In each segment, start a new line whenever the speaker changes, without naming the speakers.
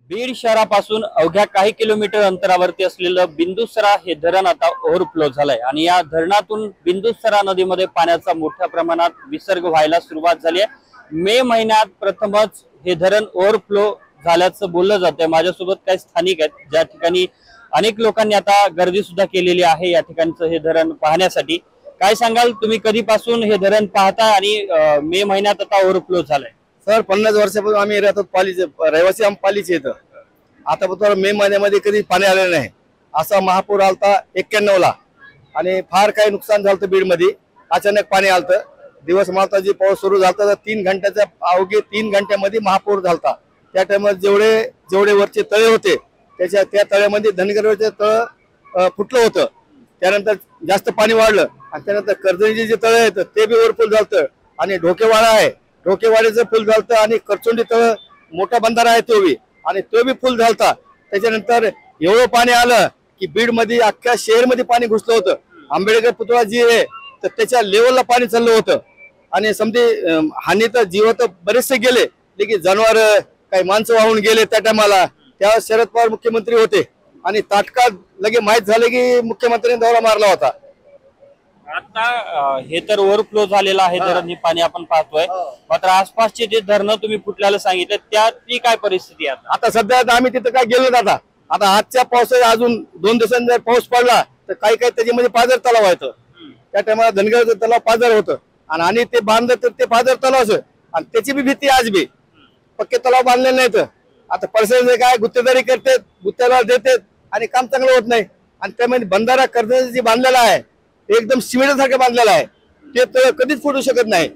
बीड शहरापासून अवघ्या काही किलोमीटर अंतरावरती असलेलं बिंदुसरा हे धरण आता ओव्हरफ्लो झालंय आणि या धरणातून बिंदुसरा नदीमध्ये पाण्याचा मोठ्या प्रमाणात विसर्ग व्हायला सुरुवात झाली आहे। मे महिन्यात प्रथमच हे धरण ओव्हरफ्लो झाल्याचं बोललं जातंय। माझ्यासोबत काही स्थानिक आहेत, ज्या ठिकाणी अनेक लोकांनी आता गर्दी सुद्धा केलेली आहे या ठिकाणचं हे धरण पाहण्यासाठी। काय सांगाल तुम्ही, कधीपासून हे धरण पाहताय आणि मे महिन्यात आता ओव्हरफ्लो झालंय?
सर 50 वर्षापासून आम्ही राहतो पालीचे रहिवासी, आम पालीचे येतं। आतापर्यंत मे महिन्यामध्ये कधी पाणी आलेलं नाही। असा महापूर आलता 91 ला आणि फार काही नुकसान झालं बीडमध्ये। अचानक पाणी आलतं, दिवस मालता जी पाऊस सुरू झाला तर 3 घंट्याच्या अवघे 3 घंट्यामध्ये महापूर झालता। त्या टाइमात जेवढे वरचे तळे होते त्या तळ्यामध्ये धनगरचे तळ फुटलं होतं। त्यानंतर जास्त पाणी वाढलं आणि त्यानंतर कर्जनीचे जे तळे आहेत ते बी ओव्हरफ्लो झालं आणि ढोकेवाडा आहे, ढोकेवाडीचं फुल झालं आणि करचोंडी तळ मोठा बंधारा आहे तो बी फुल झालता। त्याच्यानंतर एवढं पाणी आलं की बीड मध्ये अख्ख्या शहर मध्ये पाणी घुसलं होतं। आंबेडकर पुतळा जी आहे तर त्याच्या लेवलला पाणी चाललं होतं आणि समजे हानी तर जीव तर बरेचसे गेले, लेकिन जनावर काही माणसं वाहून गेले त्या टायमाला। त्यावेळेस शरद पवार मुख्यमंत्री होते आणि तात्काळ लगे माहीत झाले की मुख्यमंत्र्यांनी दौरा मारला होता।
आता हे तर ओव्हरफ्लो झालेलं आहे धरण, हे पाणी आपण पाहतोय। मात्र आसपासचे जे धरणं तुम्ही फुटल्याला सांगितलं त्याची काय परिस्थिती आहे?
आता सध्या आम्ही तिथं काय गेलो ना। आता आजच्या पावसाळ्यात अजून 2 दिवसांनी जर पाऊस पडला तर काही त्याच्यामध्ये पाझर तलाव व्हायचं। त्या टायमाला धनगरचं तलाव पाझर होतं आणि ते बांधलं तर ते पाझर तलाव आणि त्याची बी भीती आज बी। पक्के तलाव बांधलेले नाहीत। आता परिसर काय गुत्तेदारी करतात, गुत्तेदार देतात आणि काम चांगलं होत नाही। आणि त्यामध्ये बंधारा कर्ज जे बांधलेला आहे एकदम सिमेंटसारखं बांधलेलं आहे, ते तर कधीच फुटू शकत नाही।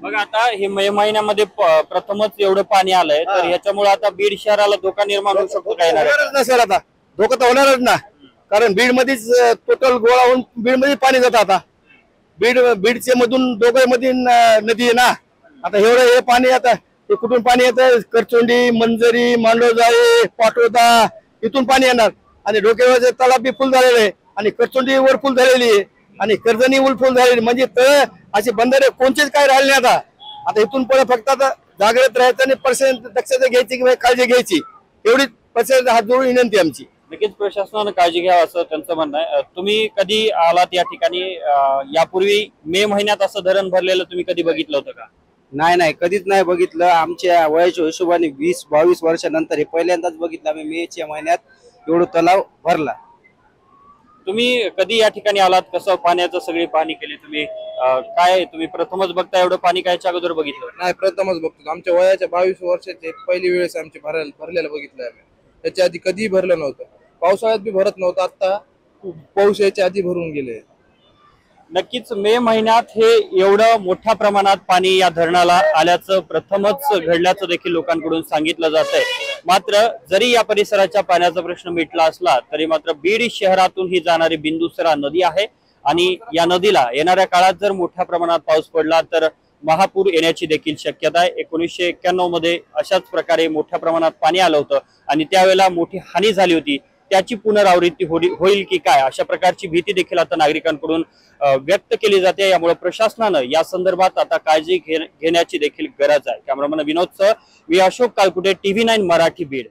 बघा आता हे मे महिन्यामध्ये प्रथमच एवढं पाणी आलंय, तर याच्यामुळे आता बीड शहराला धोका निर्माण होऊ शकतो काय?
ना सर, आता धोका तर होणारच ना, कारण बीड मध्येच टोटल गोळा होऊन बीड मध्ये पाणी जातं। आता बीडचे मधून दोघे मध्ये नदी आहे ना। आता एवढं हे पाणी आता ते कुठून पाणी येतं? करचोंडी, मंजरी, मांडोजाळे, पाटोदा इथून पाणी येणार आणि डोकेवाचे तलाव बी फुल झालेले आहे आणि करचोंडी वर फुल झालेली आहे आणि कर्जनी वर फुल झालेली। म्हणजे तळ असे बंधारे कोणतेच काय राहिले नाही। आता इथून पुढे फक्त आता जागृत राहायचं आणि पर्सेंट दक्षता घ्यायची किंवा काळजी घ्यायची, एवढी पर्सेंट हात जोडून विनंती आमची।
नक्कीच प्रशासनानं काळजी घ्यावं असं त्यांचं म्हणणं आहे। तुम्ही कधी आलात या ठिकाणी? यापूर्वी मे महिन्यात असं धरण भरलेलं तुम्ही कधी बघितलं होतं का?
नाही, कधीच नाही बघितलं। आमच्या वयाच्या हिशोबाने 20-22 वर्षानंतर हे पहिल्यांदाच बघितलं आम्ही। मेच्या महिन्यात एवढं तलाव भरला।
तुम्ही कधी या ठिकाणी आलात? कसं पाण्याचं सगळी पाहणी केली तुम्ही? काय तुम्ही प्रथमच बघता एवढं पाणी? कायच्या अगोदर बघितलं?
नाही, प्रथमच बघतो। आमच्या वयाच्या 22 वर्षाचे पहिली वेळेस आमचे भरलेलं बघितलं आम्ही। त्याच्या आधी कधी भरलं नव्हतं, पावसाळ्यात बी भरत नव्हतं, आता पाऊस याच्या आधी भरून गेले।
नक्कीच मे महिन्यात हे एवढं मोठ्या प्रमाणात पाणी या धरणाला आल्याचं प्रथमच घडल्याचं देखील लोकांकडून सांगितलं जात आहे। मात्र जरी या परिसराच्या पाण्याचा प्रश्न मिटला असला तरी मात्र बीड शहरातून ही जाणारी बिंदुसरा नदी आहे आणि या नदीला येणाऱ्या काळात जर मोठ्या प्रमाणात पाऊस पडला तर महापूर येण्याची देखील शक्यता आहे। 1991 मध्ये अशाच प्रकारे मोठ्या प्रमाणात पाणी आलं होतं आणि त्यावेळेला मोठी हानी झाली होती। त्याची पुनरावृत्ती होईल की काय, अशा प्रकारची भीती देखील आता नागरिकांकडून व्यक्त केली जाते। यामुळे प्रशासनानं या संदर्भात आता काळजी घेण्याची देखील गरज आहे। कॅमेरामन विनोदसह मी अशोक काळकुटे, TV9 मराठी, बीड।